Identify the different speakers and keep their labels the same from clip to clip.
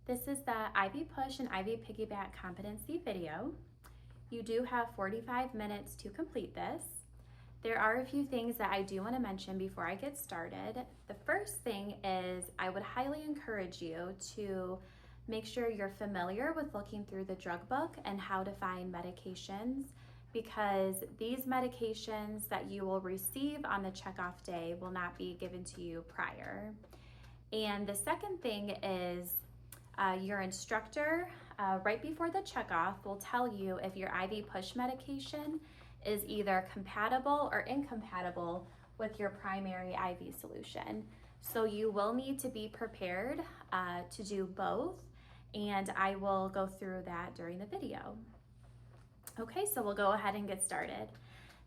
Speaker 1: This is the IV Push and IV Piggyback competency video. You do have 45 minutes to complete this. There are a few things that I do want to mention before I get started. The first thing is I would highly encourage you to make sure you're familiar with looking through the drug book and how to find medications, because these medications that you will receive on the checkoff day will not be given to you prior. And the second thing is your instructor right before the checkoff will tell you if your IV push medication is either compatible or incompatible with your primary IV solution. So you will need to be prepared to do both, and I will go through that during the video. Okay, so we'll go ahead and get started.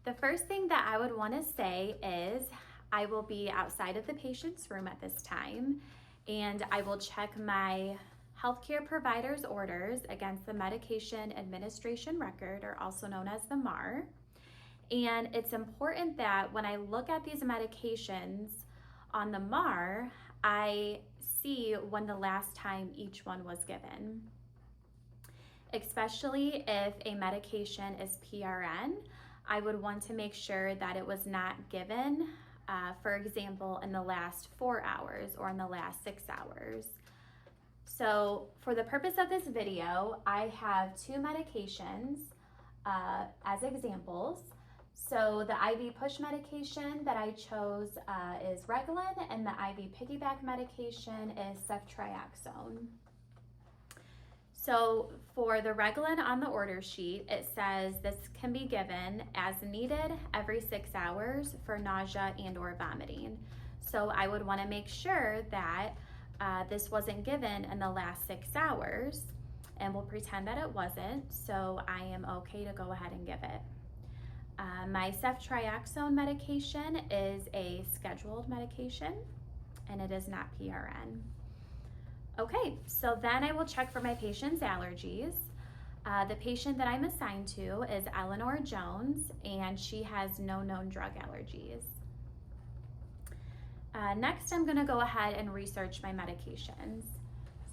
Speaker 1: The first thing that I would want to say is I will be outside of the patient's room at this time, and I will check my healthcare provider's orders against the medication administration record, or also known as the MAR. And it's important that when I look at these medications on the MAR, I see when the last time each one was given. Especially if a medication is PRN, I would want to make sure that it was not given, for example, in the last 4 hours or in the last 6 hours. So for the purpose of this video, I have 2 medications as examples. So the IV push medication that I chose is Reglan, and the IV piggyback medication is ceftriaxone. So for the Reglan on the order sheet, it says this can be given as needed every 6 hours for nausea and or vomiting. So I would want to make sure that this wasn't given in the last 6 hours, and we'll pretend that it wasn't, so I am okay to go ahead and give it. My ceftriaxone medication is a scheduled medication, and it is not PRN. Okay, so then I will check for my patient's allergies. The patient that I'm assigned to is Eleanor Jones, and she has no known drug allergies. Next, I'm gonna go ahead and research my medications.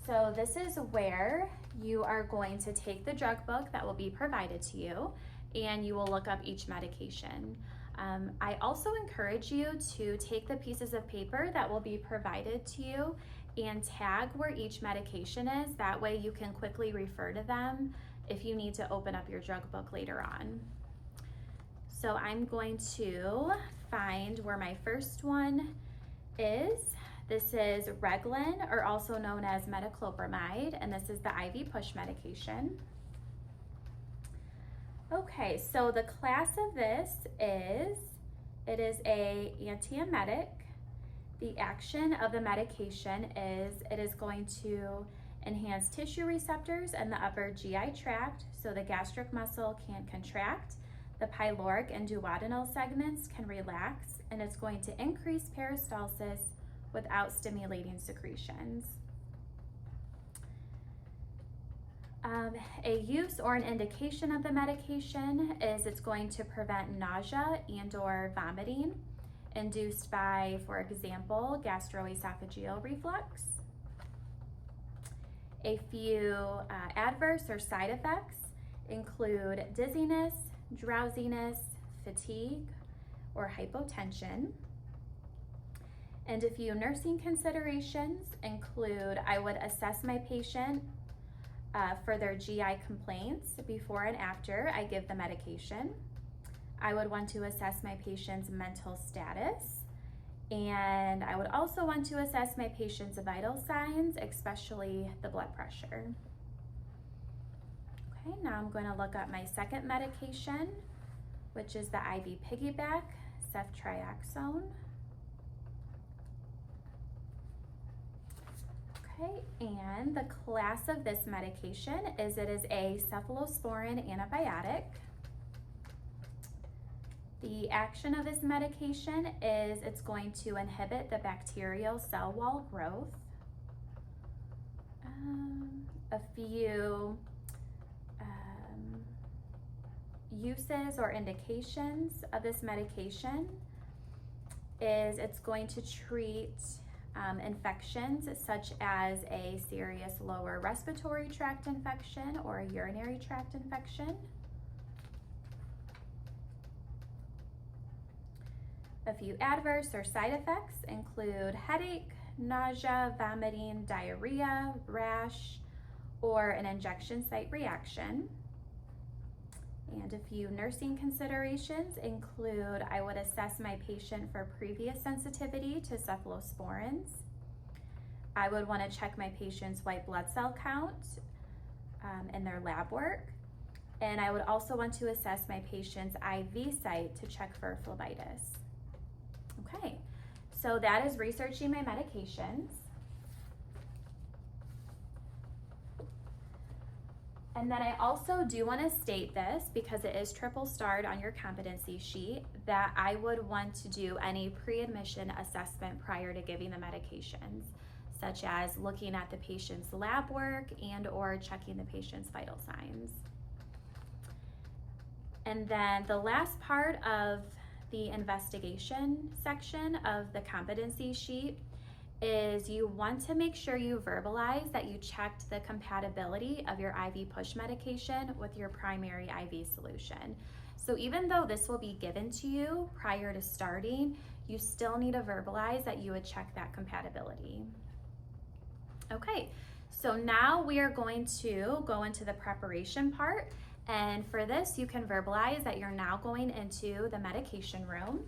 Speaker 1: So this is where you are going to take the drug book that will be provided to you, and you will look up each medication. I also encourage you to take the pieces of paper that will be provided to you and tag where each medication is. That way you can quickly refer to them if you need to open up your drug book later on. So I'm going to find where my first one is. This is Reglan, or also known as metoclopramide, and this is the IV push medication. Okay, so the class of this is, it is a antiemetic. The action of the medication is it is going to enhance tissue receptors in the upper GI tract so the gastric muscle can contract, the pyloric and duodenal segments can relax, and it's going to increase peristalsis without stimulating secretions. A use or an indication of the medication is it's going to prevent nausea and or vomiting induced by, for example, gastroesophageal reflux. A few adverse or side effects include dizziness, drowsiness, fatigue, or hypotension. And a few nursing considerations include I would assess my patient for their GI complaints before and after I give the medication. I would want to assess my patient's mental status, and I would also want to assess my patient's vital signs, especially the blood pressure. Okay, now I'm going to look up my second medication, which is the IV piggyback, ceftriaxone. Okay, and the class of this medication is it is a cephalosporin antibiotic. The action of this medication is it's going to inhibit the bacterial cell wall growth. A few uses or indications of this medication is it's going to treat infections such as a serious lower respiratory tract infection or a urinary tract infection. A few adverse or side effects include headache, nausea, vomiting, diarrhea, rash, or an injection site reaction. And a few nursing considerations include I would assess my patient for previous sensitivity to cephalosporins. I would want to check my patient's white blood cell count in their lab work. And I would also want to assess my patient's IV site to check for phlebitis. Okay, so that is researching my medications. And then I also do want to state this, because it is triple starred on your competency sheet, that I would want to do any pre-admission assessment prior to giving the medications, such as looking at the patient's lab work and or checking the patient's vital signs. And then the last part of the investigation section of the competency sheet is you want to make sure you verbalize that you checked the compatibility of your IV push medication with your primary IV solution. So even though this will be given to you prior to starting, you still need to verbalize that you would check that compatibility. Okay, so now we are going to go into the preparation part. And for this, you can verbalize that you're now going into the medication room.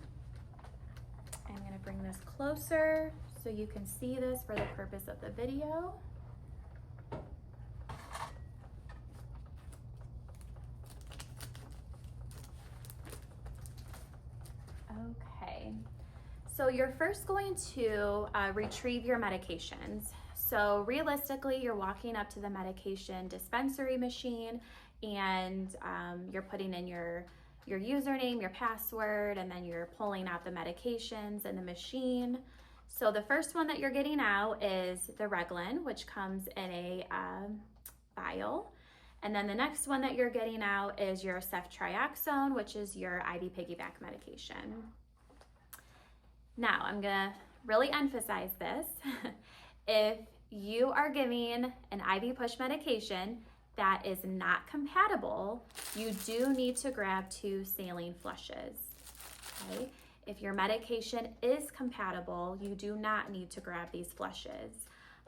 Speaker 1: I'm gonna bring this closer so you can see this for the purpose of the video. Okay, so you're first going to retrieve your medications. So realistically, you're walking up to the medication dispensary machine and you're putting in your username, your password, and then you're pulling out the medications in the machine. So the first one that you're getting out is the Reglan, which comes in a vial. And then the next one that you're getting out is your ceftriaxone, which is your IV piggyback medication. Now, I'm gonna really emphasize this. If you are giving an IV push medication that is not compatible, you do need to grab 2 saline flushes, okay? If your medication is compatible, you do not need to grab these flushes.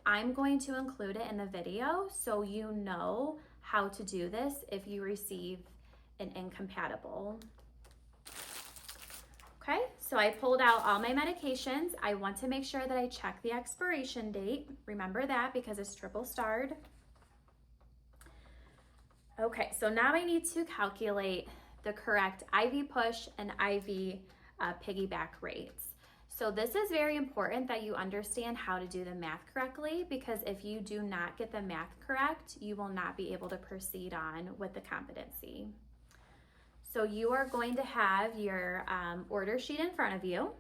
Speaker 1: I'm going to include it in the video so you know how to do this if you receive an incompatible. Okay, so I pulled out all my medications. I want to make sure that I check the expiration date. Remember that because it's triple starred. Okay, so now I need to calculate the correct IV push and IV piggyback rates. So this is very important that you understand how to do the math correctly, because if you do not get the math correct, you will not be able to proceed on with the competency. So you are going to have your order sheet in front of you,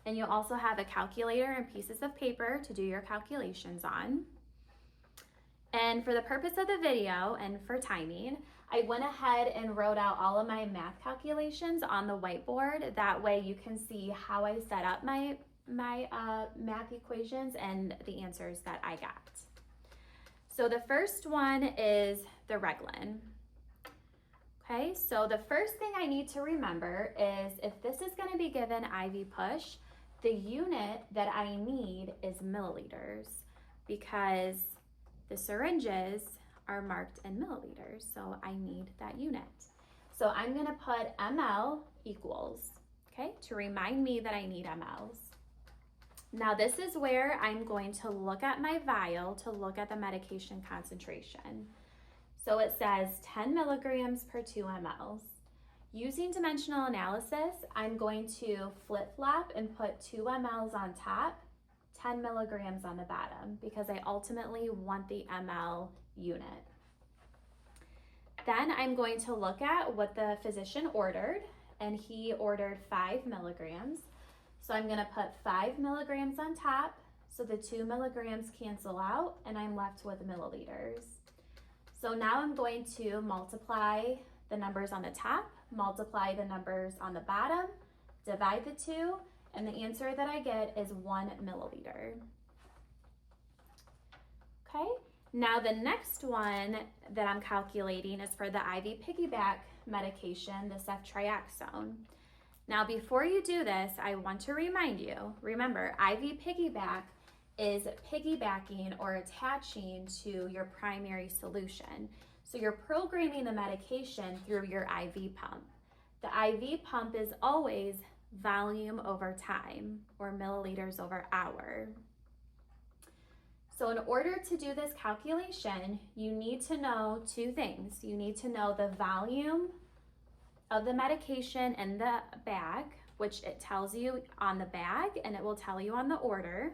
Speaker 1: and you'll also have a calculator and pieces of paper to do your calculations on. And for the purpose of the video and for timing, I went ahead and wrote out all of my math calculations on the whiteboard. That way you can see how I set up my math equations and the answers that I got. So the first one is the Reglan. Okay, so the first thing I need to remember is if this is going to be given IV push, the unit that I need is milliliters, because the syringes are marked in milliliters, so I need that unit. So I'm gonna put ml equals, okay, to remind me that I need mLs. Now this is where I'm going to look at my vial to look at the medication concentration. So it says 10 milligrams per 2 mLs. Using dimensional analysis, I'm going to flip-flop and put 2 mLs on top, 10 milligrams on the bottom, because I ultimately want the ml unit. Then I'm going to look at what the physician ordered, and he ordered 5 milligrams. So I'm gonna put 5 milligrams on top, so the 2 milligrams cancel out, and I'm left with milliliters. So now I'm going to multiply the numbers on the top, multiply the numbers on the bottom, divide the two, And the answer that I get is 1 milliliter. Okay, now the next one that I'm calculating is for the IV piggyback medication, the ceftriaxone. Now before you do this, I want to remind you, remember, IV piggyback is piggybacking or attaching to your primary solution. So you're programming the medication through your IV pump. The IV pump is always volume over time, or milliliters over hour. So in order to do this calculation, you need to know two things. You need to know the volume of the medication in the bag, which it tells you on the bag and it will tell you on the order.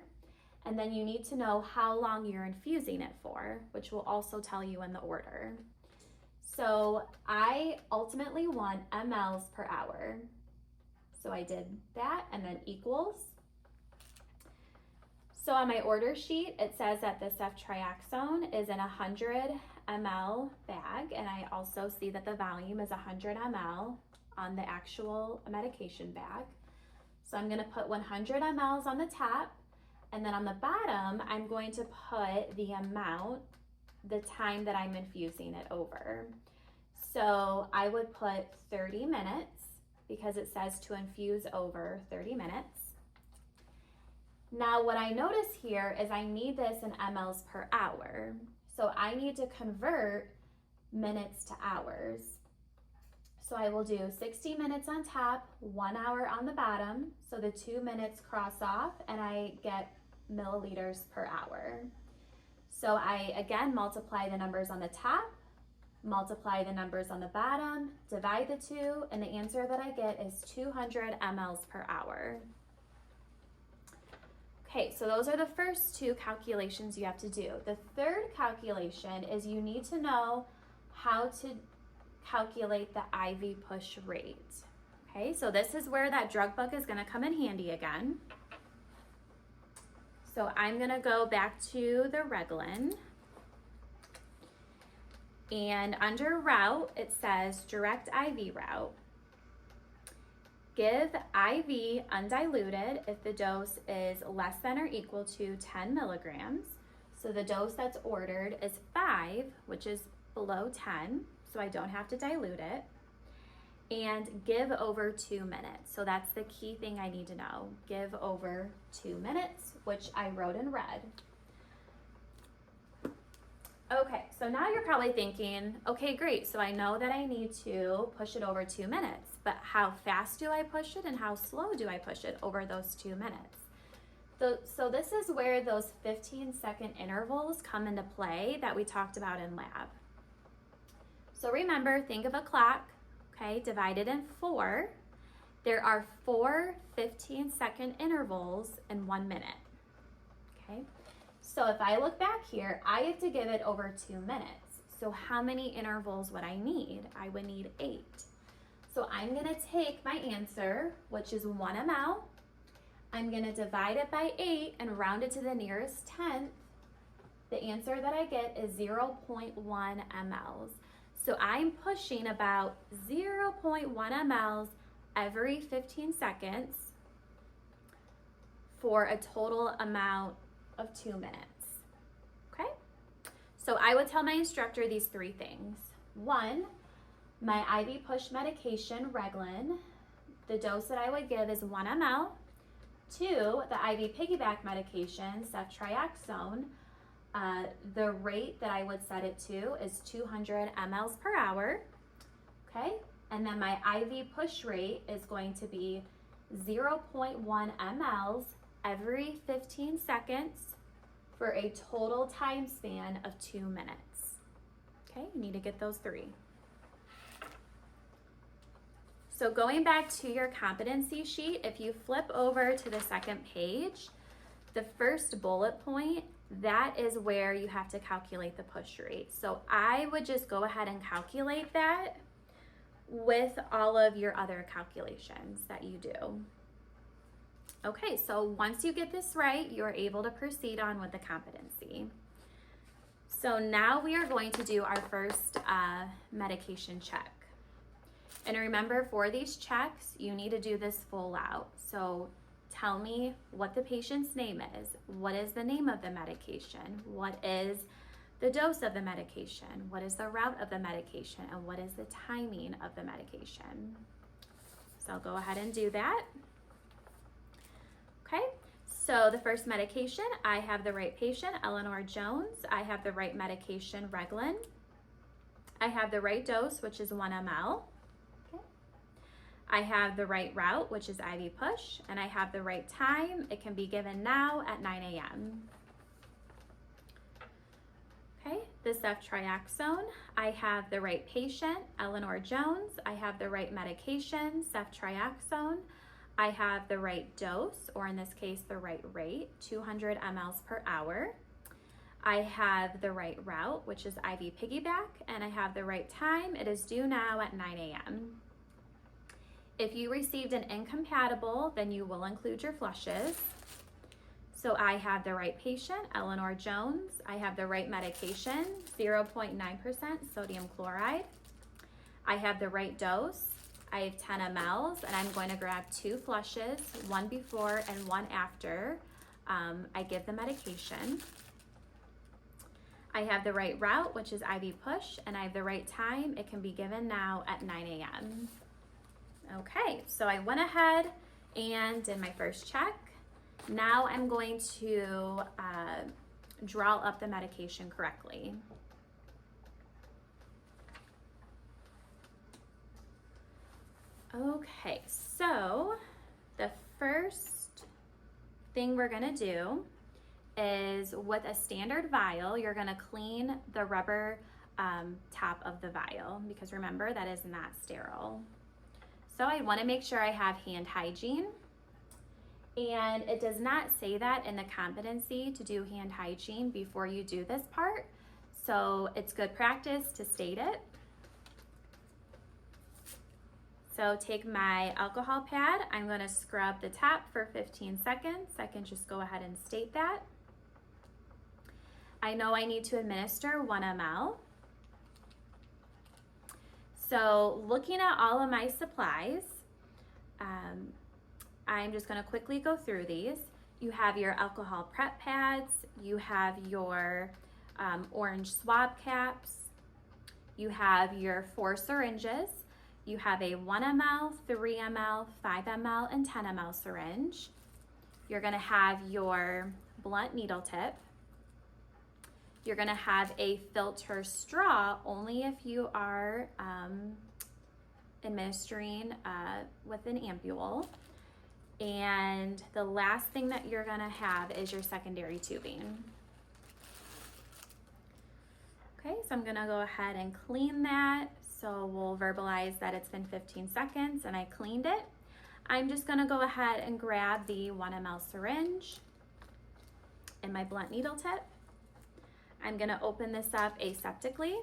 Speaker 1: And then you need to know how long you're infusing it for, which will also tell you in the order. So I ultimately want mLs per hour. So I did that and then equals. So on my order sheet, it says that the ceftriaxone is in a 100 ml bag, and I also see that the volume is 100 ml on the actual medication bag. So I'm gonna put 100 mLs on the top, and then on the bottom, I'm going to put the amount, the time that I'm infusing it over. So I would put 30 minutes because it says to infuse over 30 minutes. Now what I notice here is I need this in mLs per hour. So I need to convert minutes to hours. So I will do 60 minutes on top, 1 hour on the bottom. So the 2 minutes cross off and I get milliliters per hour. So I again multiply the numbers on the top, multiply the numbers on the bottom, divide the two, and the answer that I get is 200 mLs per hour. Okay, so those are the first two calculations you have to do. The third calculation is you need to know how to calculate the IV push rate. Okay, so this is where that drug book is going to come in handy again. So I'm going to go back to the Reglan. And under route, it says direct IV route. Give IV undiluted if the dose is less than or equal to 10 milligrams. So the dose that's ordered is 5, which is below 10, so I don't have to dilute it. And give over 2 minutes. So that's the key thing I need to know. Give over 2 minutes, which I wrote in red. Okay, so now you're probably thinking, okay, great, so I know that I need to push it over 2 minutes, but how fast do I push it and how slow do I push it over those 2 minutes? So this is where those 15-second intervals come into play that we talked about in lab. So remember, think of a clock, okay, divided in 4. There are 4 15-second intervals in 1 minute, okay? So if I look back here, I have to give it over 2 minutes. So how many intervals would I need? I would need 8. So I'm gonna take my answer, which is 1 ml. I'm gonna divide it by 8 and round it to the nearest tenth. The answer that I get is 0.1 mLs. So I'm pushing about 0.1 mLs every 15 seconds for a total amount of 2 minutes, okay? So I would tell my instructor these 3 things. 1, my IV push medication, Reglan, the dose that I would give is 1 ml. 2, the IV piggyback medication, ceftriaxone, the rate that I would set it to is 200 mLs per hour, okay? And then my IV push rate is going to be 0.1 mLs every 15 seconds for a total time span of 2 minutes. Okay, you need to get those 3. So going back to your competency sheet, if you flip over to the second page, the first bullet point, that is where you have to calculate the push rate. So I would just go ahead and calculate that with all of your other calculations that you do. Okay, so once you get this right, you're able to proceed on with the competency. So now we are going to do our first medication check. And remember, for these checks, you need to do this full out. So tell me what the patient's name is, what is the name of the medication, what is the dose of the medication, what is the route of the medication, and what is the timing of the medication. So I'll go ahead and do that. Okay, so the first medication, I have the right patient, Eleanor Jones. I have the right medication, Reglan. I have the right dose, which is 1 ml. Okay. I have the right route, which is IV push, and I have the right time. It can be given now at 9 a.m. Okay, the ceftriaxone, I have the right patient, Eleanor Jones. I have the right medication, ceftriaxone. I have the right dose, or in this case, the right rate, 200 mLs per hour. I have the right route, which is IV piggyback, and I have the right time. It is due now at 9 a.m. If you received an incompatible, then you will include your flushes. So I have the right patient, Eleanor Jones. I have the right medication, 0.9% sodium chloride. I have the right dose. I have 10 mLs, and I'm going to grab 2 flushes, one before and one after I give the medication. I have the right route, which is IV push, and I have the right time. It can be given now at 9 a.m. Okay, so I went ahead and did my first check. Now I'm going to draw up the medication correctly. Okay, so the first thing we're gonna do is, with a standard vial, you're gonna clean the rubber top of the vial, because remember, that is not sterile. So I wanna make sure I have hand hygiene. And it does not say that in the competency to do hand hygiene before you do this part. So it's good practice to state it. So take my alcohol pad. I'm going to scrub the top for 15 seconds. I can just go ahead and state that. I know I need to administer 1 ml. So looking at all of my supplies, I'm just going to quickly go through these. You have your alcohol prep pads, you have your orange swab caps, you have your 4 syringes, you have a 1 ml, 3 ml, 5 ml, and 10 ml syringe. You're going to have your blunt needle tip. You're going to have a filter straw only if you are administering with an ampule. And the last thing that you're gonna have is your secondary tubing. Okay, so I'm gonna go ahead and clean that. So we'll verbalize that it's been 15 seconds and I cleaned it. I'm just gonna go ahead and grab the 1 ml syringe and my blunt needle tip. I'm gonna open this up aseptically.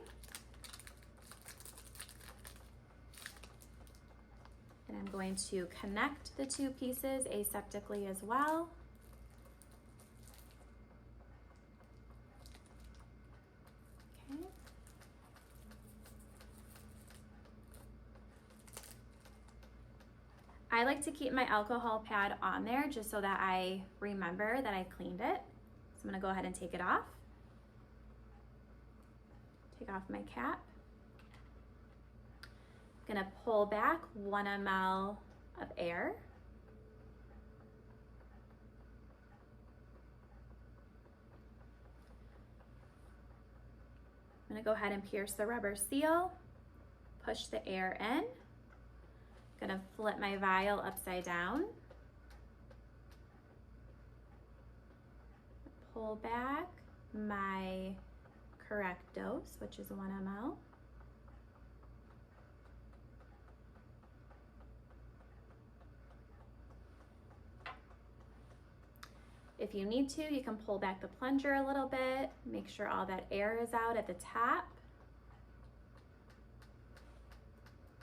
Speaker 1: And I'm going to connect the 2 pieces aseptically as well. Okay. I like to keep my alcohol pad on there just so that I remember that I cleaned it. So I'm going to go ahead and take it off. Take off my cap. Gonna pull back 1 ml of air. I'm gonna go ahead and pierce the rubber seal, push the air in. Gonna flip my vial upside down. Pull back my correct dose, which is 1 ml. If you need to, you can pull back the plunger a little bit, make sure all that air is out at the top.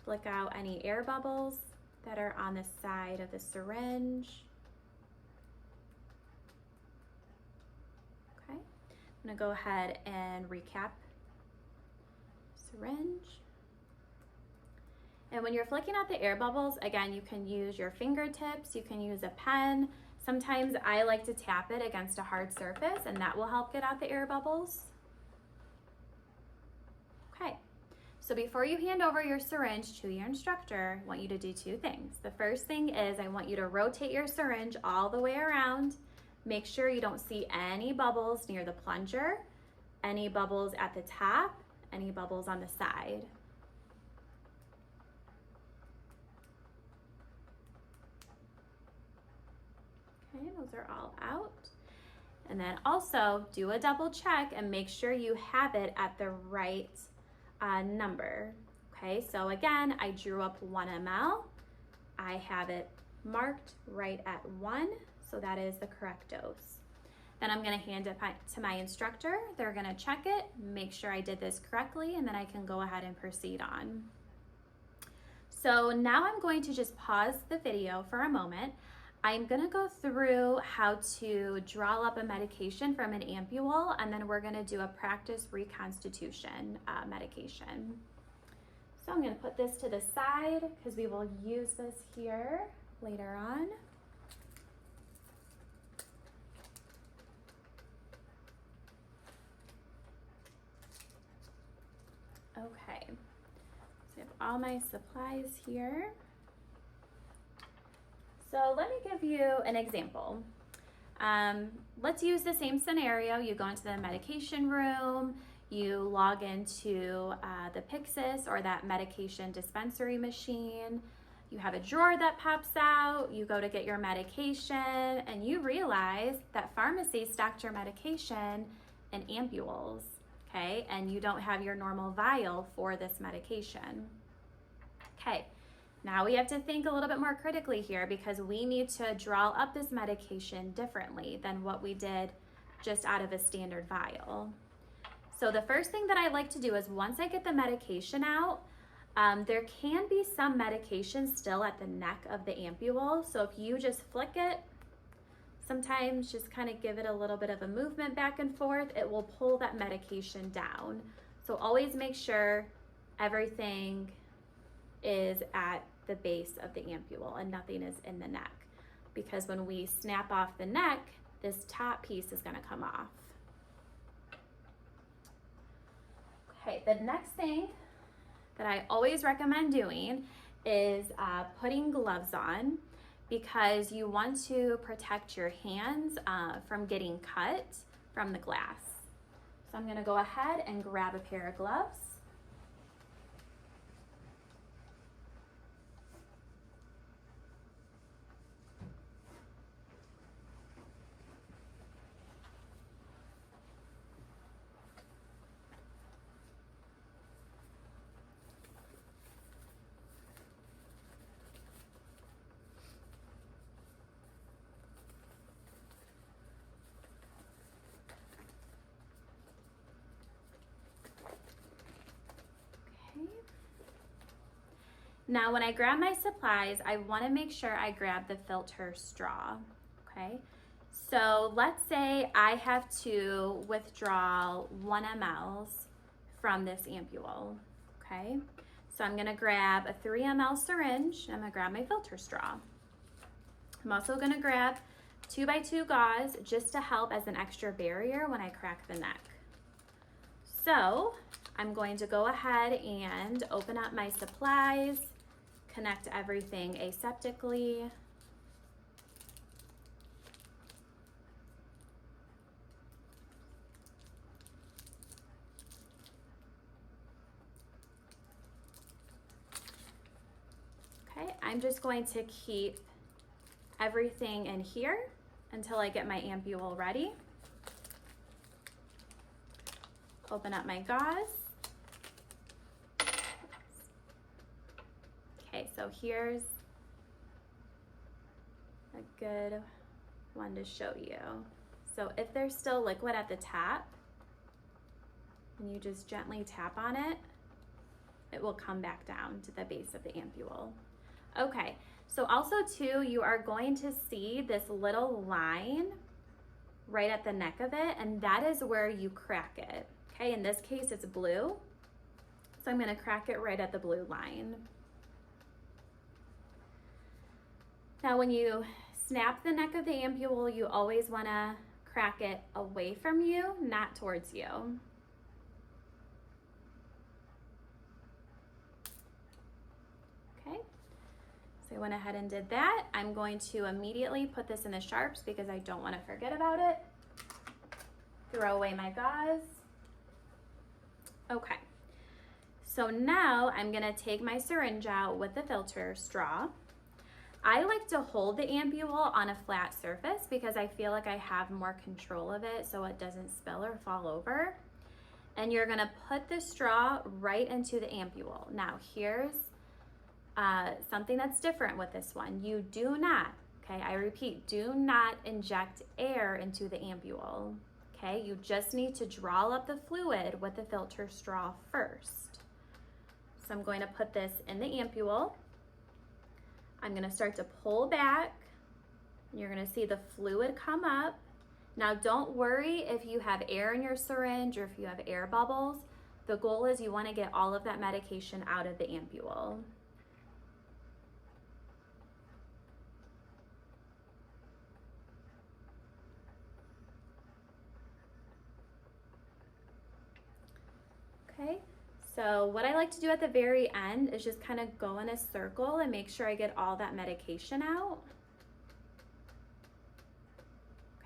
Speaker 1: Flick out any air bubbles that are on the side of the syringe. Okay, I'm gonna go ahead and recap syringe. And when you're flicking out the air bubbles, again, you can use your fingertips, you can use a pen, Sometimes I like to tap it against a hard surface and that will help get out the air bubbles. Okay, so before you hand over your syringe to your instructor, I want you to do two things. The first thing is I want you to rotate your syringe all the way around. Make sure you don't see any bubbles near the plunger, any bubbles at the top, any bubbles on the side. Okay, those are all out. And then also do a double check and make sure you have it at the right number. Okay, so again, I drew up 1 ml. I have it marked right at 1, so that is the correct dose. Then I'm gonna hand it to my instructor. They're gonna check it, make sure I did this correctly, and then I can go ahead and proceed on. So now I'm going to just pause the video for a moment. I'm gonna go through how to draw up a medication from an ampule, and then we're gonna do a practice reconstitution medication. So I'm gonna put this to the side because we will use this here later on. Okay, so I have all my supplies here. So let me give you an example. Let's use the same scenario. You go into the medication room, you log into the Pyxis or that medication dispensary machine. You have a drawer that pops out, you go to get your medication, and you realize that pharmacies stocked your medication in ampules, okay? And you don't have your normal vial for this medication. Okay. Now we have to think a little bit more critically here because we need to draw up this medication differently than what we did just out of a standard vial. So the first thing that I like to do is once I get the medication out, there can be some medication still at the neck of the ampule. So if you just flick it, sometimes just kind of give it a little bit of a movement back and forth, it will pull that medication down. So always make sure everything is at the base of the ampule and nothing is in the neck, because when we snap off the neck, this top piece is going to come off. Okay, the next thing that I always recommend doing is putting gloves on, because you want to protect your hands from getting cut from the glass. So I'm going to go ahead and grab a pair of gloves. Now, when I grab my supplies, I want to make sure I grab the filter straw, okay? So let's say I have to withdraw 1 ml from this ampule, okay? So I'm gonna grab a 3 ml syringe, I'm gonna grab my filter straw. I'm also gonna grab 2x2 gauze just to help as an extra barrier when I crack the neck. So I'm going to go ahead and open up my supplies, connect everything aseptically. Okay, I'm just going to keep everything in here until I get my ampule ready. Open up my gauze. Okay, so here's a good one to show you. So if there's still liquid at the top, and you just gently tap on it, it will come back down to the base of the ampule. Okay, so also too, you are going to see this little line right at the neck of it, and that is where you crack it. Okay, in this case, it's blue. So I'm gonna crack it right at the blue line. Now, when you snap the neck of the ampule, you always want to crack it away from you, not towards you. Okay, so I went ahead and did that. I'm going to immediately put this in the sharps because I don't want to forget about it. Throw away my gauze. Okay, so now I'm gonna take my syringe out with the filter straw. I like to hold the ampule on a flat surface because I feel like I have more control of it so it doesn't spill or fall over. And you're gonna put the straw right into the ampule. Now here's something that's different with this one. You do not, okay, I repeat, do not inject air into the ampule. Okay, you just need to draw up the fluid with the filter straw first. So I'm going to put this in the ampule. I'm going to start to pull back. You're going to see the fluid come up. Now don't worry if you have air in your syringe or if you have air bubbles. The goal is you want to get all of that medication out of the ampule. Okay, so what I like to do at the very end is just kind of go in a circle and make sure I get all that medication out.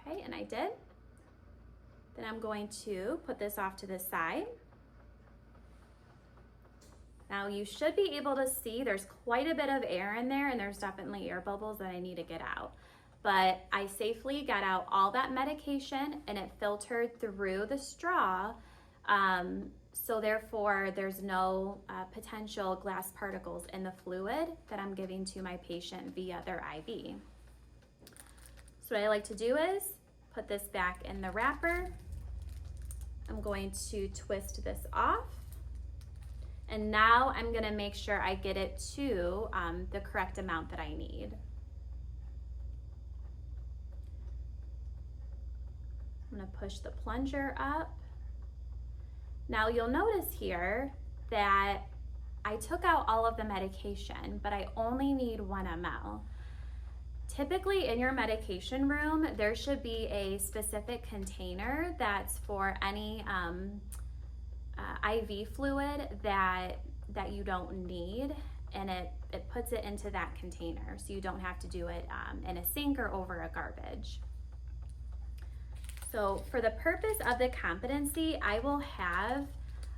Speaker 1: Okay, and I did. Then I'm going to put this off to the side. Now you should be able to see there's quite a bit of air in there and there's definitely air bubbles that I need to get out. But I safely got out all that medication and it filtered through the straw. So therefore, there's no potential glass particles in the fluid that I'm giving to my patient via their IV. So what I like to do is put this back in the wrapper. I'm going to twist this off. And now I'm gonna make sure I get it to the correct amount that I need. I'm gonna push the plunger up. Now you'll notice here that I took out all of the medication, but I only need 1 ml. Typically in your medication room, there should be a specific container that's for any IV fluid that you don't need, and it puts it into that container so you don't have to do it in a sink or over a garbage. So for the purpose of the competency, I will have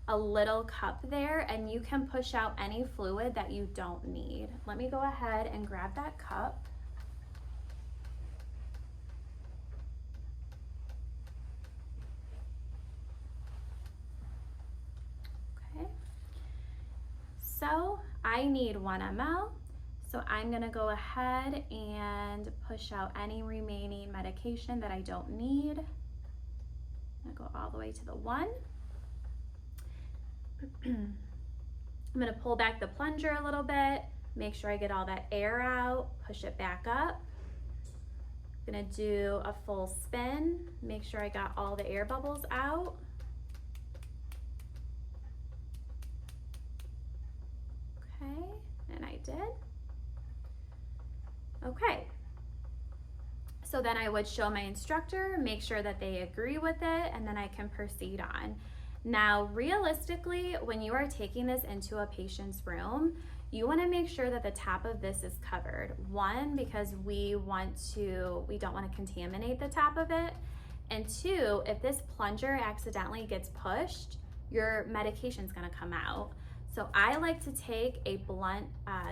Speaker 1: a little cup there and you can push out any fluid that you don't need. Let me go ahead and grab that cup. Okay. So I need 1 ml. So I'm gonna go ahead and push out any remaining medication that I don't need. I'm gonna go all the way to the 1. I'm gonna pull back the plunger a little bit, make sure I get all that air out, push it back up. I'm gonna do a full spin, make sure I got all the air bubbles out. Okay, and I did. Okay. So then I would show my instructor, make sure that they agree with it, and then I can proceed on. Now, realistically, when you are taking this into a patient's room, you want to make sure that the top of this is covered. 1, because we don't want to contaminate the top of it. And 2, if this plunger accidentally gets pushed, your medication's going to come out. So I like to take a blunt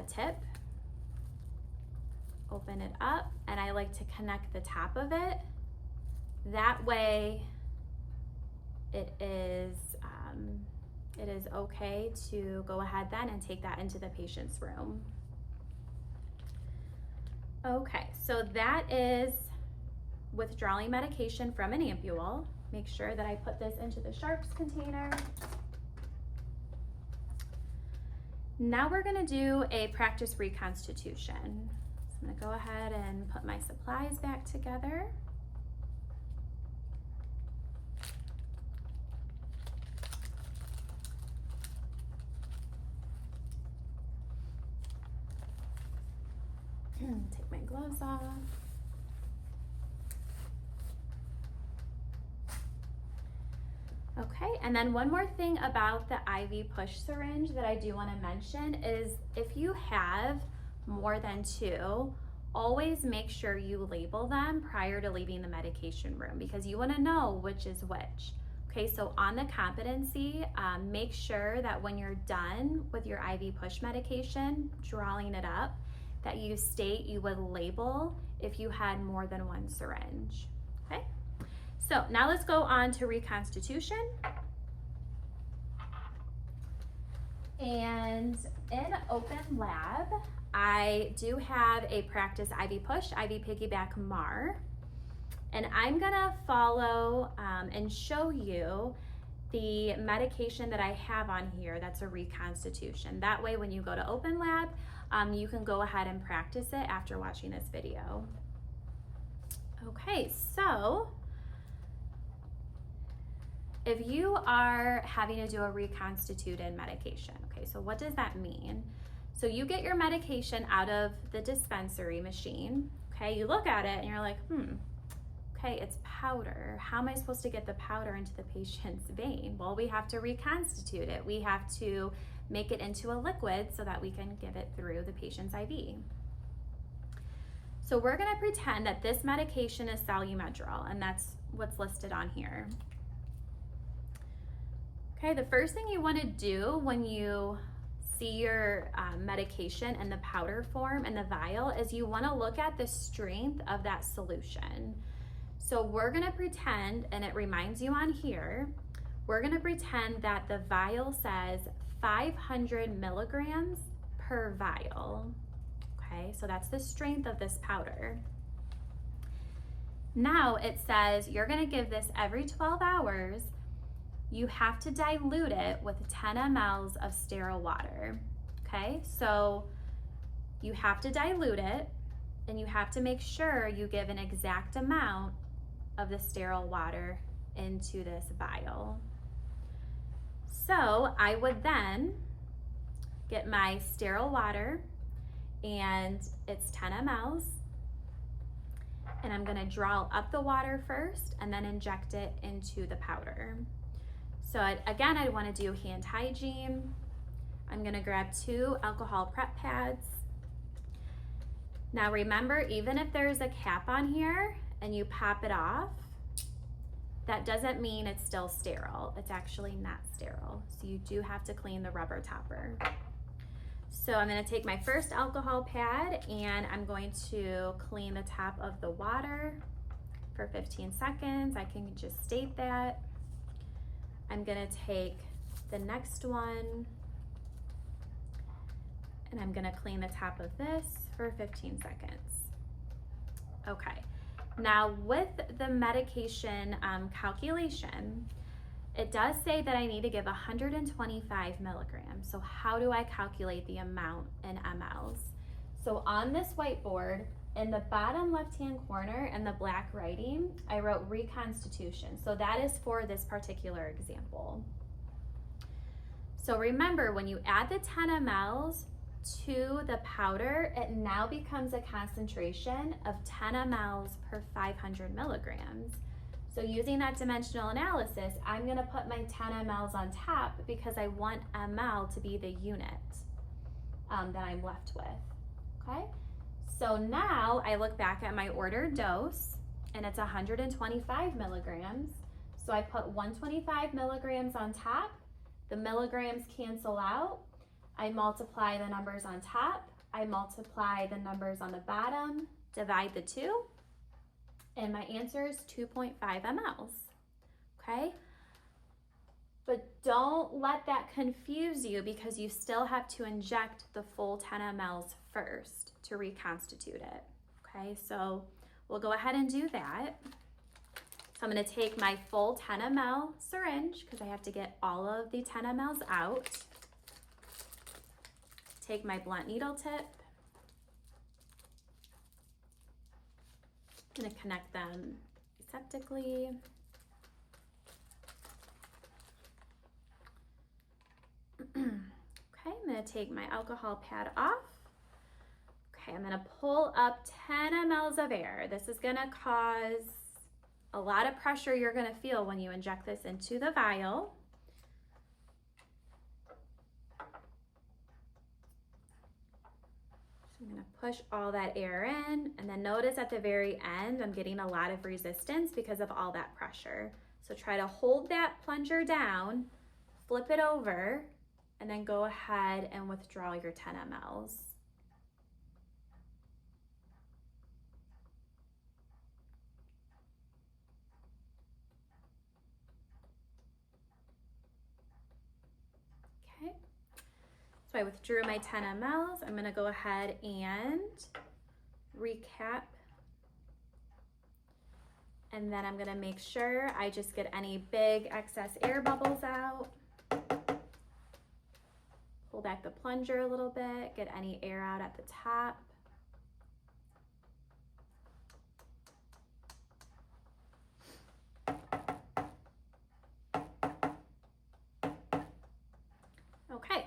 Speaker 1: tip, open it up, and I like to connect the top of it. That way it is okay to go ahead then and take that into the patient's room. Okay, so that is withdrawing medication from an ampule. Make sure that I put this into the sharps container. Now we're gonna do a practice reconstitution. I'm gonna go ahead and put my supplies back together. Take my gloves off. and then one more thing about the IV push syringe that I do want to mention is if you have more than 2, always make sure you label them prior to leaving the medication room because you want to know which is which. Okay, so on the competency, make sure that when you're done with your IV push medication, drawing it up, that you state you would label if you had more than 1 syringe. Okay, so now let's go on to reconstitution. And in open lab, I do have a practice IV push, IV piggyback MAR. And I'm gonna follow and show you the medication that I have on here that's a reconstitution. That way when you go to open lab, you can go ahead and practice it after watching this video. Okay, so if you are having to do a reconstituted medication, okay, so what does that mean? So you get your medication out of the dispensary machine, okay, you look at it and you're like, okay, it's powder. How am I supposed to get the powder into the patient's vein? Well, we have to reconstitute it. We have to make it into a liquid so that we can give it through the patient's IV. So we're gonna pretend that this medication is Salumedrol, and that's what's listed on here. Okay, the first thing you wanna do when you see your medication in the powder form in the vial is you wanna look at the strength of that solution. So we're gonna pretend, and it reminds you on here, we're gonna pretend that the vial says 500 milligrams per vial. Okay, so that's the strength of this powder. Now it says you're gonna give this every 12 hours. You have to dilute it with 10 mLs of sterile water. Okay, so you have to dilute it and you have to make sure you give an exact amount of the sterile water into this vial. So I would then get my sterile water, and it's 10 mLs, and I'm gonna draw up the water first and then inject it into the powder. So again, I wanna do hand hygiene. I'm gonna grab 2 alcohol prep pads. Now remember, even if there's a cap on here and you pop it off, that doesn't mean it's still sterile. It's actually not sterile. So you do have to clean the rubber topper. So I'm gonna take my first alcohol pad and I'm going to clean the top of the water for 15 seconds. I can just state that. I'm gonna take the next one and I'm gonna clean the top of this for 15 seconds. Okay. Now with the medication calculation, it does say that I need to give 125 milligrams. So how do I calculate the amount in mLs? So on this whiteboard, in the bottom left-hand corner in the black writing, I wrote reconstitution. So that is for this particular example. So remember, when you add the 10 mLs to the powder, it now becomes a concentration of 10 mLs per 500 milligrams. So using that dimensional analysis, I'm gonna put my 10 mLs on top because I want ml to be the unit that I'm left with, okay? So now I look back at my ordered dose and it's 125 milligrams. So I put 125 milligrams on top, the milligrams cancel out, I multiply the numbers on top, I multiply the numbers on the bottom, divide the 2, and my answer is 2.5 mLs, okay? But don't let that confuse you because you still have to inject the full 10 mLs first to reconstitute it, okay? So we'll go ahead and do that. So I'm gonna take my full 10 ml syringe because I have to get all of the 10 mLs out. Take my blunt needle tip. I'm gonna connect them aseptically. Okay, I'm gonna take my alcohol pad off. Okay, I'm gonna pull up 10 mLs of air. This is gonna cause a lot of pressure you're gonna feel when you inject this into the vial. I'm gonna push all that air in, and then notice at the very end, I'm getting a lot of resistance because of all that pressure. So try to hold that plunger down, flip it over, and then go ahead and withdraw your 10 mLs. Okay, so I withdrew my 10 mLs. I'm gonna go ahead and recap. And then I'm gonna make sure I just get any big excess air bubbles out. Pull back the plunger a little bit, get any air out at the top. Okay,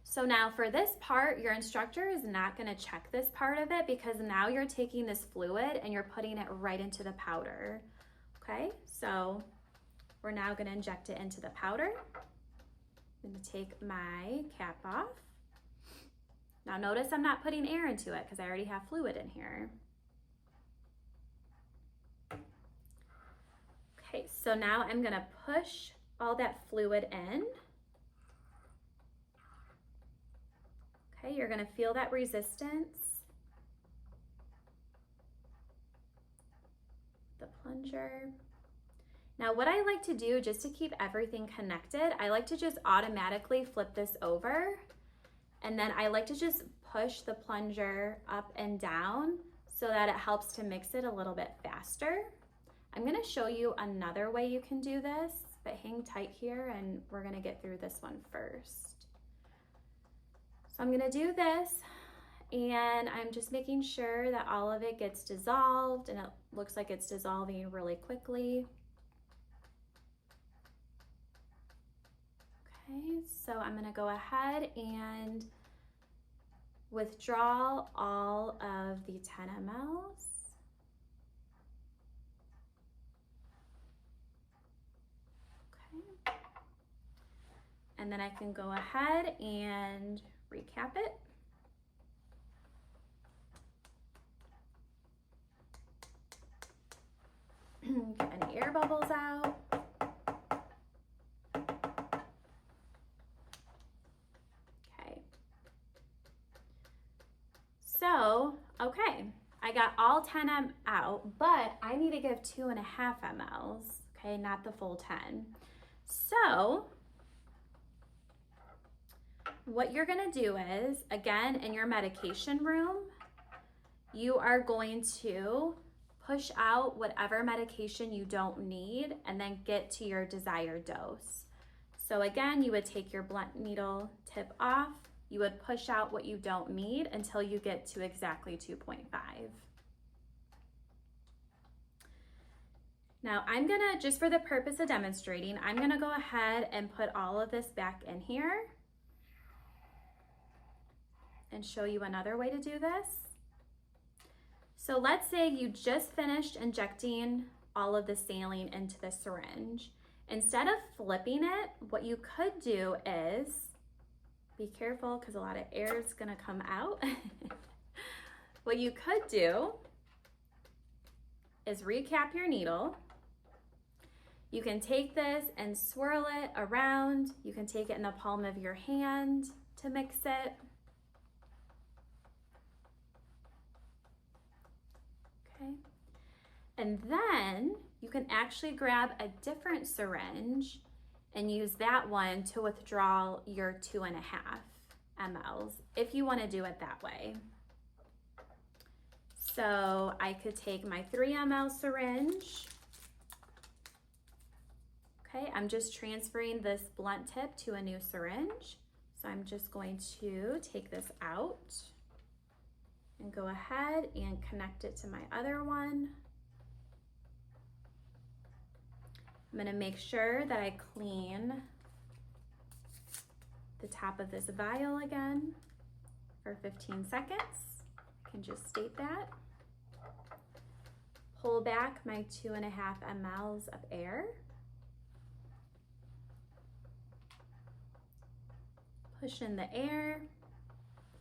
Speaker 1: so now for this part, your instructor is not gonna check this part of it because now you're taking this fluid and you're putting it right into the powder. Okay, so we're now gonna inject it into the powder. I'm gonna take my cap off. Now notice I'm not putting air into it because I already have fluid in here. Okay, so now I'm gonna push all that fluid in. Okay, you're gonna feel that resistance. The plunger. Now what I like to do just to keep everything connected, I like to just automatically flip this over, and then I like to just push the plunger up and down so that it helps to mix it a little bit faster. I'm gonna show you another way you can do this, but hang tight here and we're gonna get through this one first. So I'm gonna do this, and I'm just making sure that all of it gets dissolved, and it looks like it's dissolving really quickly. Okay, so I'm gonna go ahead and withdraw all of the 10 mLs. Okay. And then I can go ahead and recap it. Get any air bubbles out. Okay. So, okay, I got all 10 ml out, but I need to give 2.5 mLs, okay, not the full 10. So, what you're gonna do is, again, in your medication room, you are going to push out whatever medication you don't need and then get to your desired dose. So again, you would take your blunt needle tip off, you would push out what you don't need until you get to exactly 2.5. Now I'm gonna, just for the purpose of demonstrating, I'm gonna go ahead and put all of this back in here and show you another way to do this. So let's say you just finished injecting all of the saline into the syringe. Instead of flipping it, what you could do is, be careful because a lot of air is gonna come out. What you could do is recap your needle. You can take this and swirl it around. You can take it in the palm of your hand to mix it. Okay. And then you can actually grab a different syringe and use that one to withdraw your 2.5 mLs if you want to do it that way. So I could take my 3 ml syringe. Okay, I'm just transferring this blunt tip to a new syringe. So I'm just going to take this out and go ahead and connect it to my other one. I'm gonna make sure that I clean the top of this vial again for 15 seconds. I can just state that. Pull back my 2.5 mLs of air. Push in the air,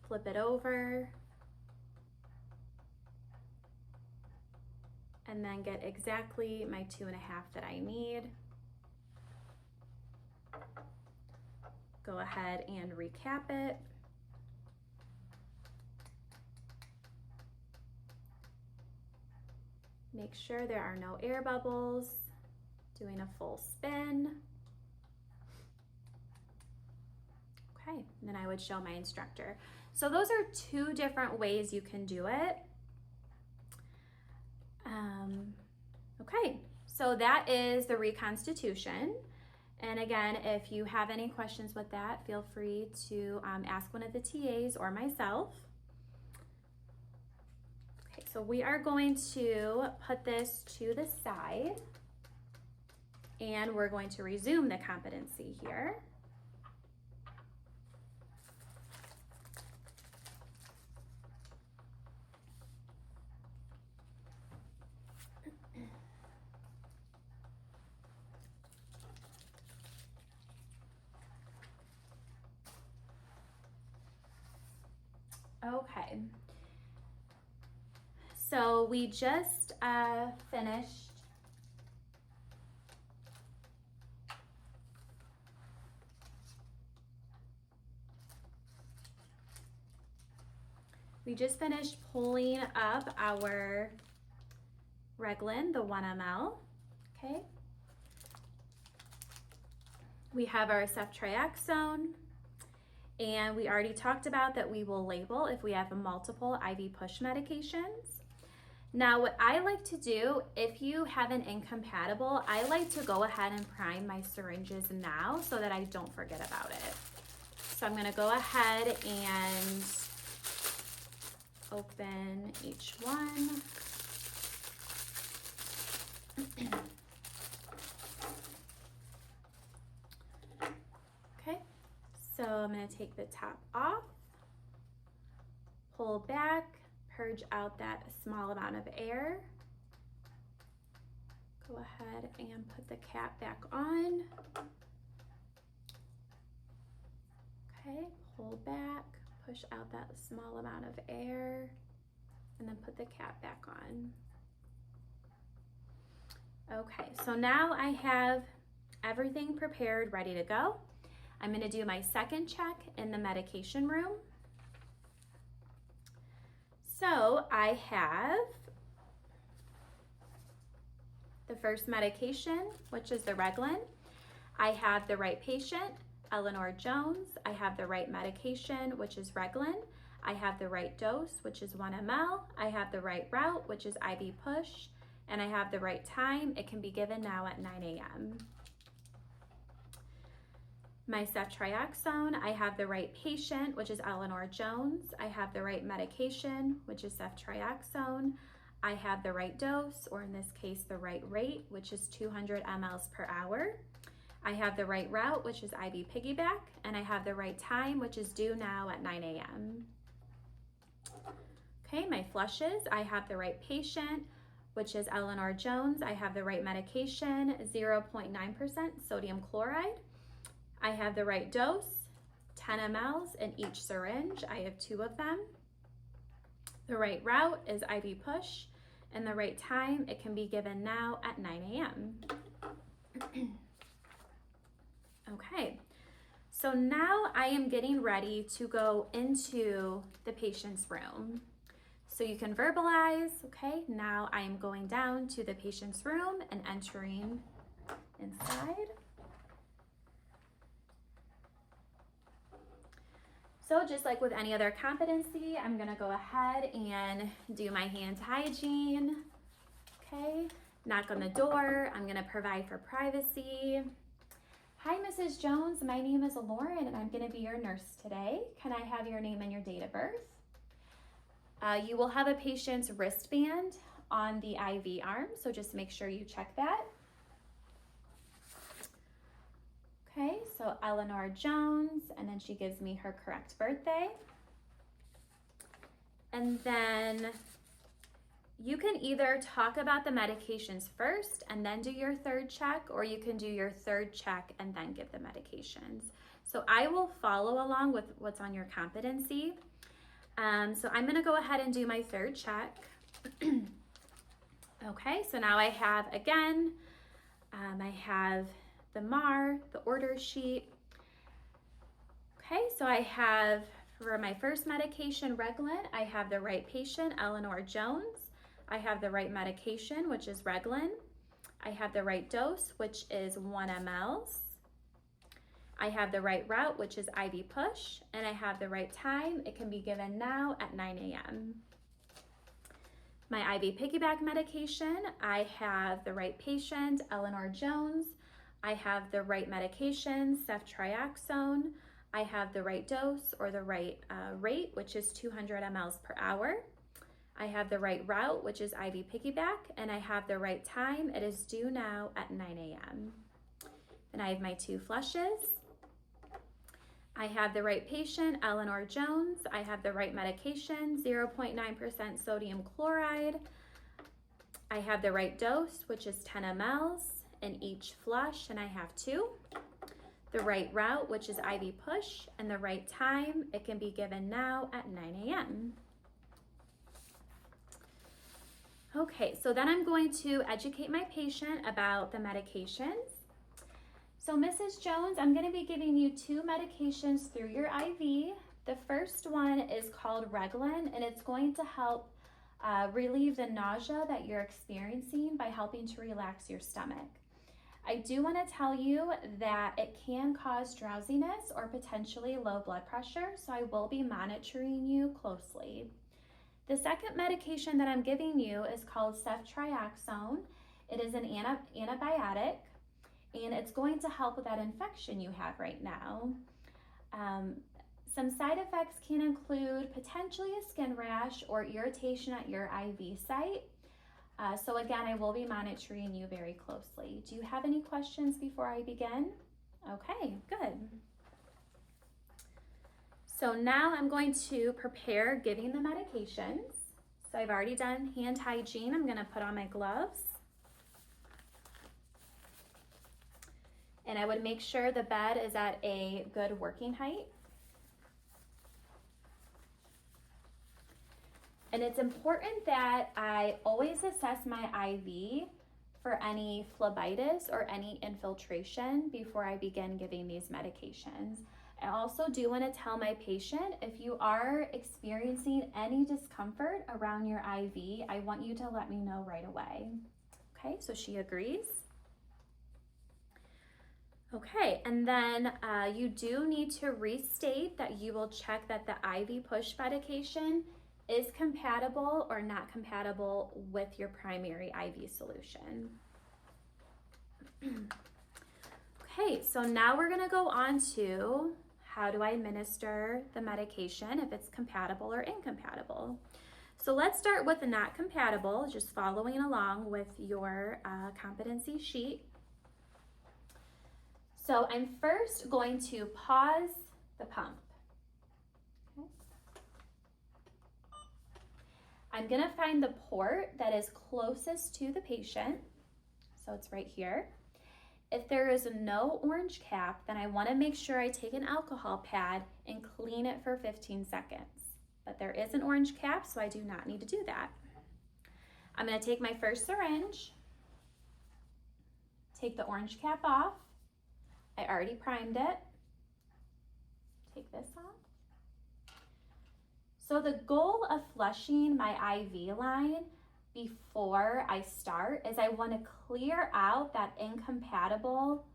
Speaker 1: flip it over, and then get exactly my 2.5 that I need. Go ahead and recap it. Make sure there are no air bubbles. Doing a full spin. Okay, and then I would show my instructor. So those are 2 different ways you can do it. Okay, so that is the reconstitution. And again, if you have any questions with that, feel free to ask one of the TAs or myself. Okay, so we are going to put this to the side and we're going to resume the competency here. Okay, so we just finished pulling up our Reglan, the 1 ml, okay? We have our ceftriaxone, and we already talked about that we will label if we have multiple IV push medications. Now, what I like to do, if you have an incompatible, I like to go ahead and prime my syringes now so that I don't forget about it. So I'm gonna go ahead and open each one. Okay, so I'm going to take the top off, pull back, purge out that small amount of air. Go ahead and put the cap back on. Okay, pull back, push out that small amount of air, and then put the cap back on. Okay, so now I have everything prepared, ready to go. I'm going to do my second check in the medication room. So I have the first medication, which is the Reglan. I have the right patient, Eleanor Jones. I have the right medication, which is Reglan. I have the right dose, which is 1 ml. I have the right route, which is IV push. And I have the right time. It can be given now at 9 a.m. My ceftriaxone, I have the right patient, which is Eleanor Jones. I have the right medication, which is ceftriaxone. I have the right dose, or in this case, the right rate, which is 200 mLs per hour. I have the right route, which is IV piggyback, and I have the right time, which is due now at 9 a.m. Okay, my flushes, I have the right patient, which is Eleanor Jones. I have the right medication, 0.9% sodium chloride. I have the right dose, 10 mLs in each syringe. I have 2 of them. The right route is IV push, and the right time, it can be given now at 9 a.m. Okay, so now I am getting ready to go into the patient's room. So you can verbalize, okay, now I am going down to the patient's room and entering inside. So just like with any other competency, I'm gonna go ahead and do my hand hygiene, okay? Knock on the door, I'm gonna provide for privacy. Hi, Mrs. Jones, my name is Lauren and I'm gonna be your nurse today. Can I have your name and your date of birth? You will have a patient's wristband on the IV arm, so just make sure you check that. Okay, so Eleanor Jones, and then she gives me her correct birthday. And then you can either talk about the medications first and then do your third check, or you can do your third check and then give the medications. So I will follow along with what's on your competency. So I'm gonna go ahead and do my third check. Okay, so now I have, again, I have the MAR, the order sheet. Okay, so I have, for my first medication, Reglan, I have the right patient, Eleanor Jones. I have the right medication, which is Reglan. I have the right dose, which is 1 ml. I have the right route, which is IV push, and I have the right time. It can be given now at 9 a.m. My IV piggyback medication, I have the right patient, Eleanor Jones. I have the right medication, ceftriaxone. I have the right dose or the right rate, which is 200 ml per hour. I have the right route, which is IV piggyback, and I have the right time. It is due now at 9 a.m. Then I have my 2 flushes. I have the right patient, Eleanor Jones. I have the right medication, 0.9% sodium chloride. I have the right dose, which is 10 ml in each flush, and I have 2. The right route, which is IV push, and the right time, it can be given now at 9 a.m. Okay, so then I'm going to educate my patient about the medications. So Mrs. Jones, I'm going to be giving you 2 medications through your IV. The first one is called Reglan, and it's going to help relieve the nausea that you're experiencing by helping to relax your stomach. I do want to tell you that it can cause drowsiness or potentially low blood pressure, so I will be monitoring you closely. The second medication that I'm giving you is called ceftriaxone. It is an antibiotic, and it's going to help with that infection you have right now. Some side effects can include potentially a skin rash or irritation at your IV site. So again, I will be monitoring you very closely. Do you have any questions before I begin? Okay, good. So now I'm going to prepare giving the medications. So I've already done hand hygiene. I'm going to put on my gloves. And I would make sure the bed is at a good working height. And it's important that I always assess my IV for any phlebitis or any infiltration before I begin giving these medications. I also do want to tell my patient, if you are experiencing any discomfort around your IV, I want you to let me know right away. Okay, so she agrees. Okay, and then you do need to restate that you will check that the IV push medication is compatible or not compatible with your primary IV solution. Okay, so now we're gonna go on to how do I administer the medication, if it's compatible or incompatible. So let's start with the not compatible, just following along with your competency sheet. So I'm first going to pause the pump. Okay. I'm gonna find the port that is closest to the patient. So it's right here. If there is no orange cap, then I wanna make sure I take an alcohol pad and clean it for 15 seconds. But there is an orange cap, so I do not need to do that. I'm gonna take my first syringe, take the orange cap off. I already primed it. Take this off. So the goal of flushing my IV line before I start is I want to clear out that incompatible,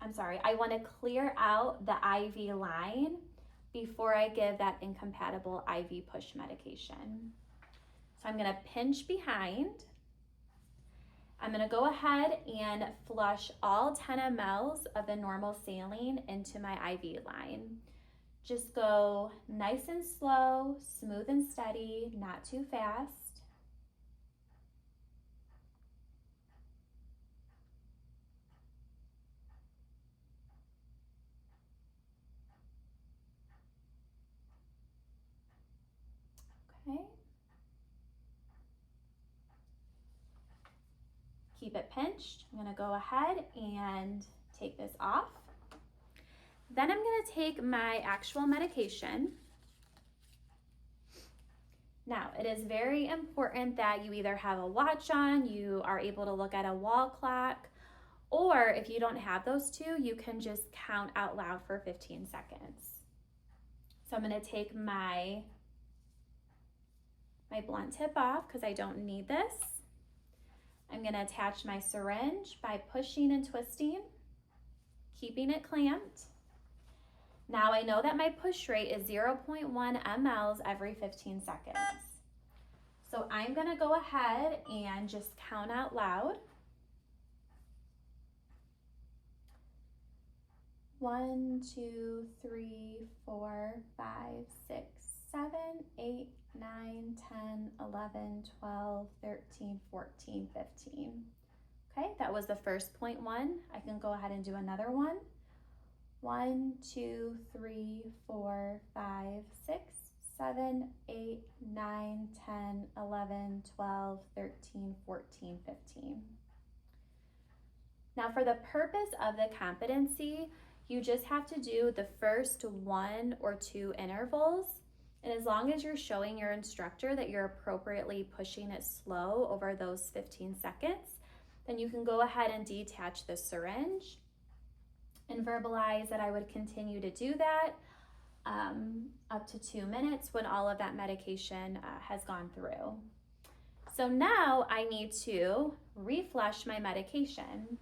Speaker 1: I want to clear out the IV line before I give that incompatible IV push medication. So I'm going to pinch behind. I'm going to go ahead and flush all 10 ml of the normal saline into my IV line. Just go nice and slow, smooth and steady, not too fast. Okay. Keep it pinched. I'm going to go ahead and take this off. Then I'm going to take my actual medication Now, it is very important that you either have a watch on, you are able to look at a wall clock, or if you don't have those two, you can just count out loud for 15 seconds. So I'm going to take my blunt tip off because I don't need this. I'm going to attach my syringe by pushing and twisting, keeping it clamped. Now I know that my push rate is 0.1 mLs every 15 seconds. So I'm going to go ahead and just count out loud. 1, 2, 3, 4, 5, 6, 7, 8, 9, 10, 11, 12, 13, 14, 15. Okay, that was the first 0.1. I can go ahead and do another one. 1, 2, 3, 4, 5, 6, 7, 8, 9, 10, 11, 12, 13, 14, 15. Now for the purpose of the competency, you just have to do the first 1 or 2 intervals. And as long as you're showing your instructor that you're appropriately pushing it slow over those 15 seconds, then you can go ahead and detach the syringe and verbalize that I would continue to do that up to 2 minutes when all of that medication has gone through. So now I need to reflush my medication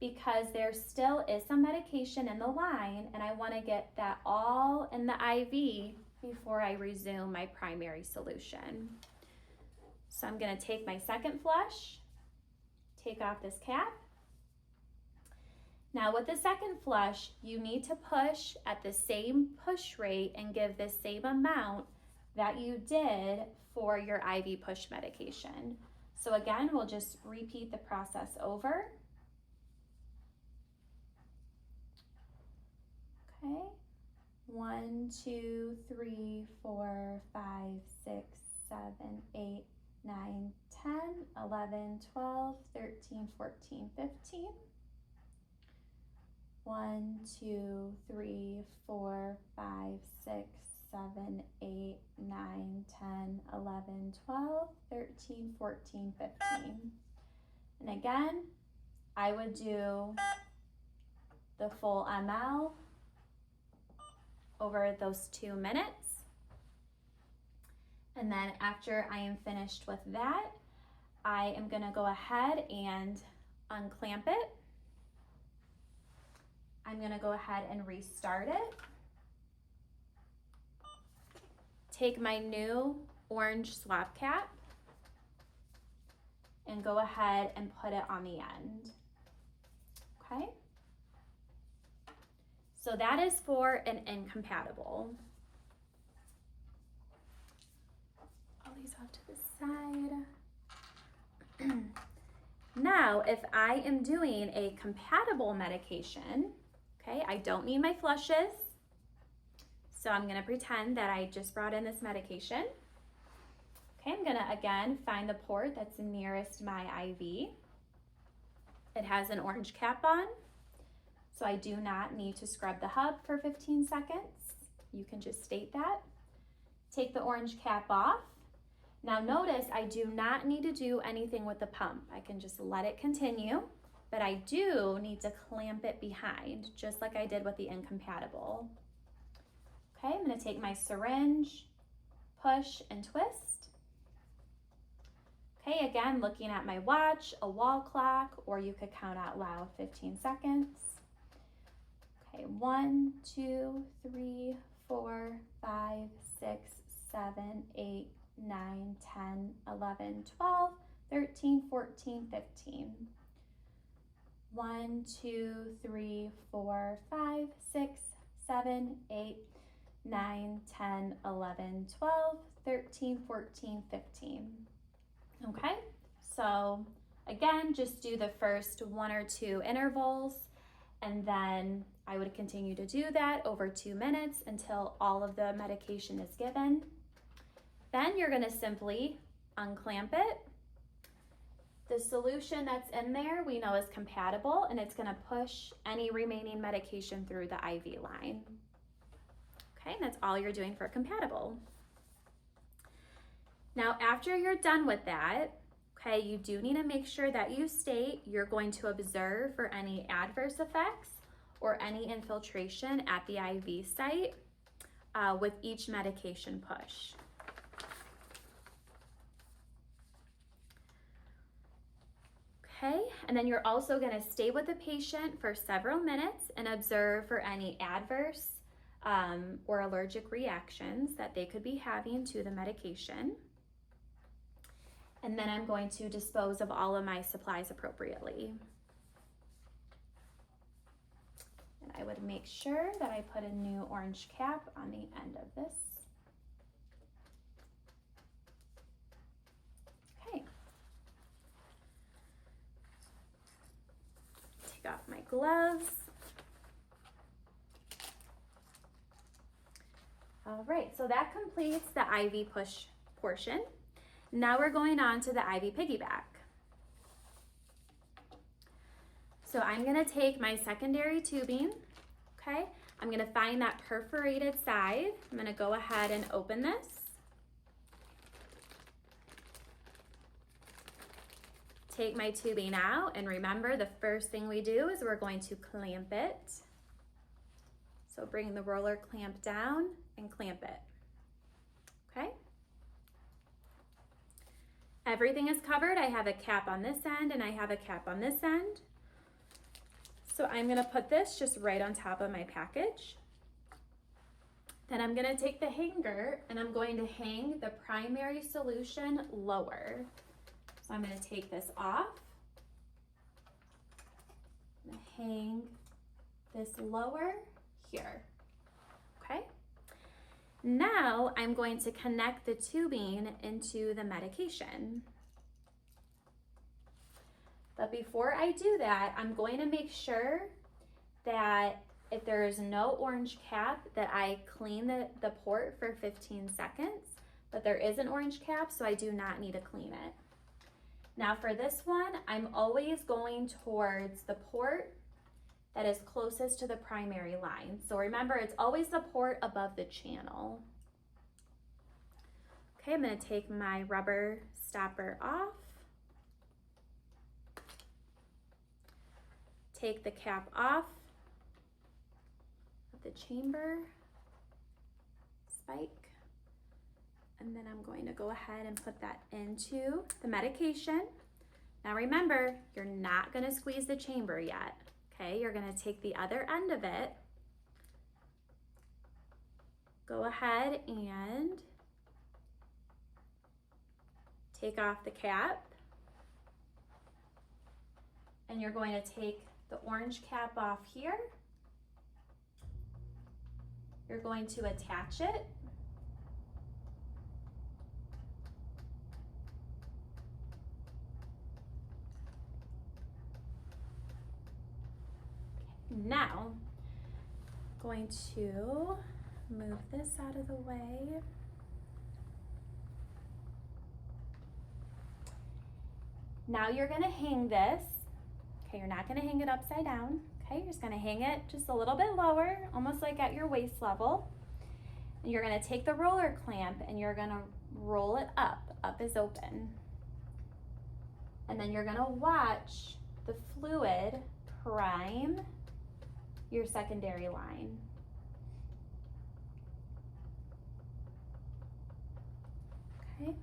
Speaker 1: because there still is some medication in the line and I want to get that all in the IV before I resume my primary solution. So I'm going to take my second flush, take off this cap. Now with the second flush, you need to push at the same push rate and give the same amount that you did for your IV push medication. So again, we'll just repeat the process over. Okay, 1, 2, 3, 4, 5, 6, 7, 8, 9, 10, 11, 12, 13, 14, 15. 1, 2, 3, 4, 5, 6, 7, 8, 9, 10, 11, 12, 13, 14, 15. And again, I would do the full ml over those 2 minutes. And then after I am finished with that, I am going to go ahead and unclamp it. I'm going to go ahead and restart it. Take my new orange swab cap and go ahead and put it on the end. Okay? So that is for an incompatible. All these off to the side. Now, if I am doing a compatible medication, okay, I don't need my flushes. So I'm gonna pretend that I just brought in this medication. Okay, I'm gonna again find the port that's nearest my IV. It has an orange cap on, so I do not need to scrub the hub for 15 seconds. You can just state that. Take the orange cap off. Now notice I do not need to do anything with the pump. I can just let it continue, but I do need to clamp it behind, just like I did with the incompatible. Okay, I'm gonna take my syringe, push and twist. Okay, again, looking at my watch, a wall clock, or you could count out loud 15 seconds. Okay, 1, 2, 3, 4, 5, 6, 7, 8, 9, 10, 11, 12, 13, 14, 15. 1, 2, 3, 4, 5, 6, 7, 8, 9, 10, 11, 12, 13, 14, 15. Okay, so again, just do the first 1 or 2 intervals, and then I would continue to do that over 2 minutes until all of the medication is given. Then you're gonna simply unclamp it. The solution that's in there we know is compatible, and it's gonna push any remaining medication through the IV line. Okay, and that's all you're doing for compatible. Now, after you're done with that, okay, you do need to make sure that you state you're going to observe for any adverse effects or any infiltration at the IV site with each medication push. Okay, and then you're also going to stay with the patient for several minutes and observe for any adverse or allergic reactions that they could be having to the medication. And then I'm going to dispose of all of my supplies appropriately. And I would make sure that I put a new orange cap on the end of this. Okay. Take off my gloves. All right, so that completes the IV push portion. Now we're going on to the IV piggyback. So I'm gonna take my secondary tubing, okay? I'm gonna find that perforated side. I'm gonna go ahead and open this. Take my tubing out, and remember the first thing we do is we're going to clamp it. So bring the roller clamp down and clamp it, okay? Everything is covered. I have a cap on this end and I have a cap on this end. So I'm gonna put this just right on top of my package. Then I'm gonna take the hanger and I'm going to hang the primary solution lower. So I'm gonna take this off. I'm gonna hang this lower here, okay? Now I'm going to connect the tubing into the medication. But before I do that, I'm going to make sure that if there is no orange cap, that I clean the port for 15 seconds, but there is an orange cap, so I do not need to clean it. Now for this one, I'm always going towards the port that is closest to the primary line. So remember, it's always the port above the channel. Okay, I'm gonna take my rubber stopper off. Take the cap off of the chamber spike. And then I'm going to go ahead and put that into the medication. Now remember, you're not gonna squeeze the chamber yet. Okay, you're gonna take the other end of it, go ahead and take off the cap, and you're going to take the orange cap off here. You're going to attach it. Now, going to move this out of the way. Now you're gonna hang this. Okay, you're not gonna hang it upside down. Okay, you're just gonna hang it just a little bit lower, almost like at your waist level. And you're gonna take the roller clamp and you're gonna roll it up. Up is open. And then you're gonna watch the fluid prime your secondary line. Okay,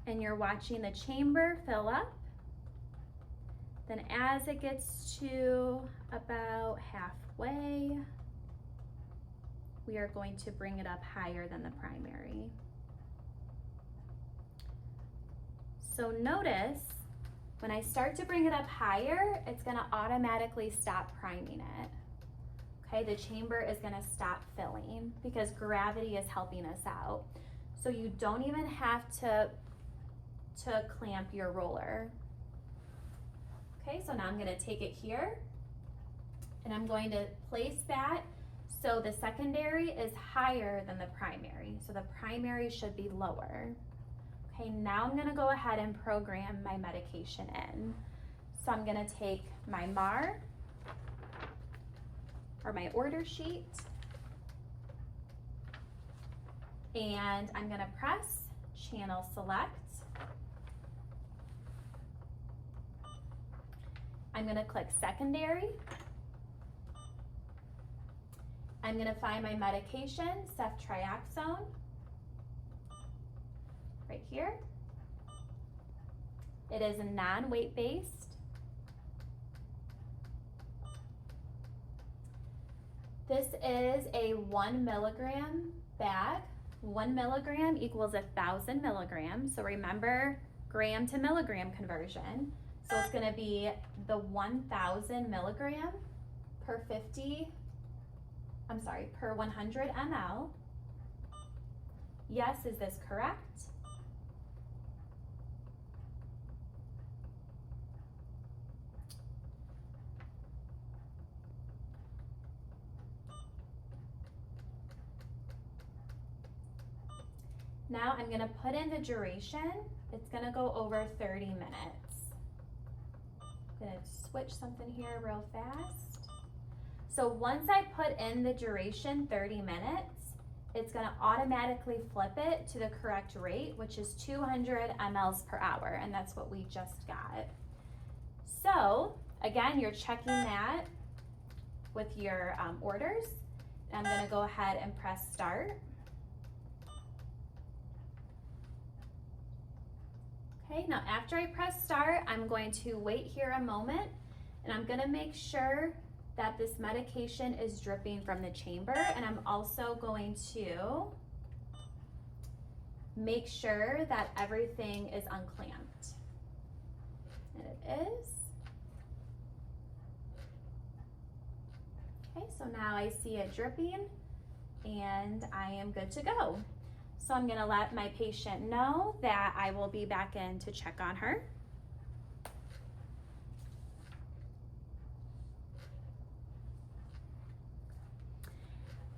Speaker 1: and you're watching the chamber fill up. Then as it gets to about halfway, we are going to bring it up higher than the primary. So notice, when I start to bring it up higher, it's gonna automatically stop priming it. Okay, the chamber is gonna stop filling because gravity is helping us out. So you don't even have to clamp your roller. Okay, so now I'm gonna take it here and I'm going to place that so the secondary is higher than the primary. So the primary should be lower. Okay, now I'm gonna go ahead and program my medication in. So I'm gonna take my MAR, or my order sheet, and I'm gonna press channel select. I'm going to click secondary. I'm going to find my medication, ceftriaxone, right here. It is a non-weight based. This is a 1 milligram bag. 1 milligram equals 1,000 milligrams. So remember gram to milligram conversion. So it's going to be the 1,000 milligram per 100 ml. Yes, is this correct? Now I'm going to put in the duration. It's going to go over 30 minutes. I'm going to switch something here real fast. So once I put in the duration 30 minutes, it's going to automatically flip it to the correct rate, which is 200 mLs per hour, and that's what we just got. So again, you're checking that with your orders. I'm going to go ahead and press start. Okay, now after I press start, I'm going to wait here a moment, and I'm going to make sure that this medication is dripping from the chamber, and I'm also going to make sure that everything is unclamped. And it is. Okay, so now I see it dripping, and I am good to go. So I'm going to let my patient know that I will be back in to check on her.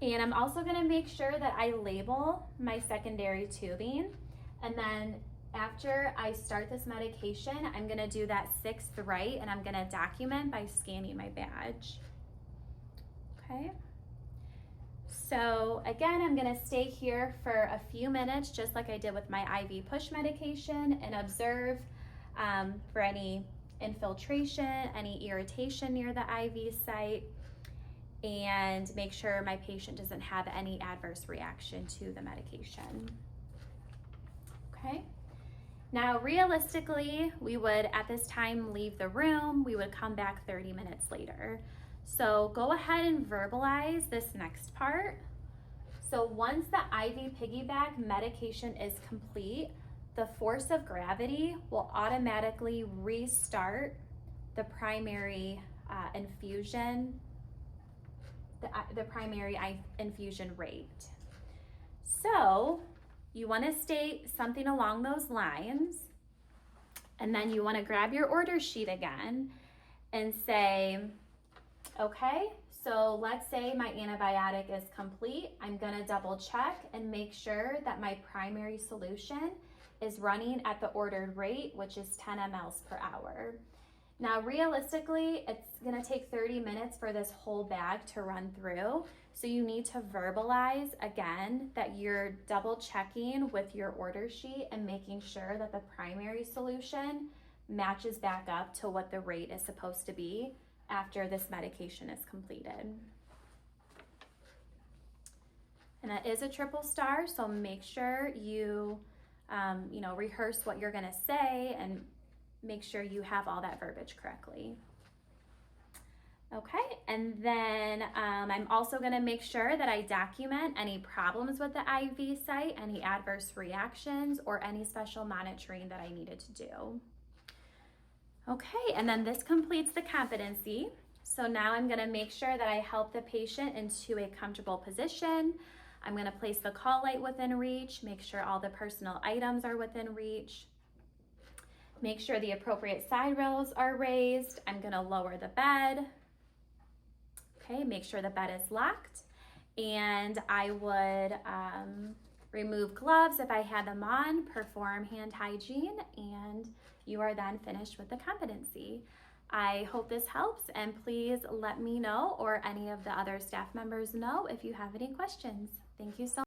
Speaker 1: And I'm also going to make sure that I label my secondary tubing. And then after I start this medication, I'm going to do that 6th right, and I'm going to document by scanning my badge. Okay. So again, I'm going to stay here for a few minutes, just like I did with my IV push medication, and observe for any infiltration, any irritation near the IV site, and make sure my patient doesn't have any adverse reaction to the medication. Okay. Now, realistically, we would at this time leave the room. We would come back 30 minutes later. So go ahead and verbalize this next part. So once the IV piggyback medication is complete, the force of gravity will automatically restart the primary infusion, the primary infusion rate. So you want to state something along those lines, and then you want to grab your order sheet again and say, okay, so let's say my antibiotic is complete. I'm going to double check and make sure that my primary solution is running at the ordered rate, which is 10 mLs per hour. Now, realistically, it's going to take 30 minutes for this whole bag to run through. So you need to verbalize again that you're double checking with your order sheet and making sure that the primary solution matches back up to what the rate is supposed to be after this medication is completed. And that is a triple star, so make sure you, rehearse what you're gonna say and make sure you have all that verbiage correctly. Okay, and then I'm also gonna make sure that I document any problems with the IV site, any adverse reactions, or any special monitoring that I needed to do. Okay, and then this completes the competency. So now I'm gonna make sure that I help the patient into a comfortable position. I'm gonna place the call light within reach, make sure all the personal items are within reach, make sure the appropriate side rails are raised. I'm gonna lower the bed. Okay, make sure the bed is locked. And I would remove gloves if I had them on, perform hand hygiene, and you are then finished with the competency. I hope this helps, and please let me know or any of the other staff members know if you have any questions. Thank you so much.